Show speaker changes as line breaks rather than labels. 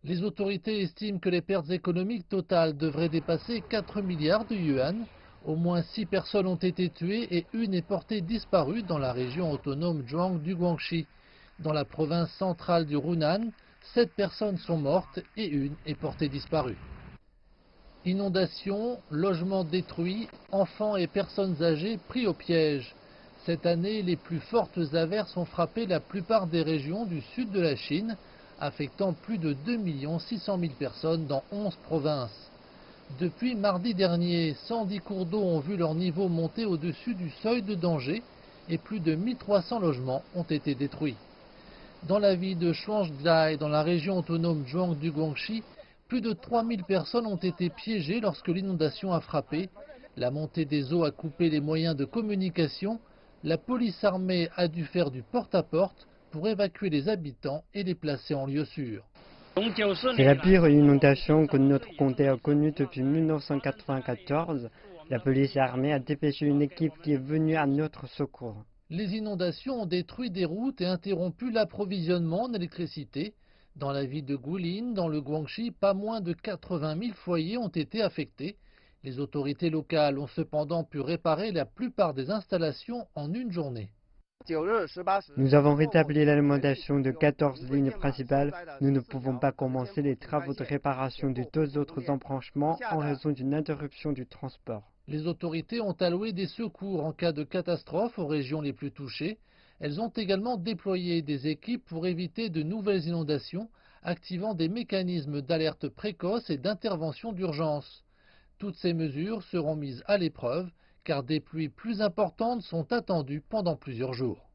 Les autorités estiment que les pertes économiques totales devraient dépasser 4 milliards de yuan. Au moins 6 personnes ont été tuées et une est portée disparue dans la région autonome Zhuang du Guangxi. Dans la province centrale du Hunan, 7 personnes sont mortes et une est portée disparue. Inondations, logements détruits, enfants et personnes âgées pris au piège. Cette année, les plus fortes averses ont frappé la plupart des régions du sud de la Chine, affectant plus de 2 600 000 personnes dans 11 provinces. Depuis mardi dernier, 110 cours d'eau ont vu leur niveau monter au-dessus du seuil de danger et plus de 1300 logements ont été détruits. Dans la ville de Shuangzhai, dans la région autonome Zhuang du Guangxi, plus de 3000 personnes ont été piégées lorsque l'inondation a frappé. La montée des eaux a coupé les moyens de communication. La police armée a dû faire du porte-à-porte pour évacuer les habitants et les placer en lieu sûr.
C'est la pire inondation que notre comté a connue depuis 1994. La police armée a dépêché une équipe qui est venue à notre secours.
Les inondations ont détruit des routes et interrompu l'approvisionnement en électricité. Dans la ville de Guilin, dans le Guangxi, pas moins de 80 000 foyers ont été affectés. Les autorités locales ont cependant pu réparer la plupart des installations en une journée.
Nous avons rétabli l'alimentation de 14 lignes principales. Nous ne pouvons pas commencer les travaux de réparation de 2 autres embranchements en raison d'une interruption du transport.
Les autorités ont alloué des secours en cas de catastrophe aux régions les plus touchées. Elles ont également déployé des équipes pour éviter de nouvelles inondations, activant des mécanismes d'alerte précoce et d'intervention d'urgence. Toutes ces mesures seront mises à l'épreuve car des pluies plus importantes sont attendues pendant plusieurs jours.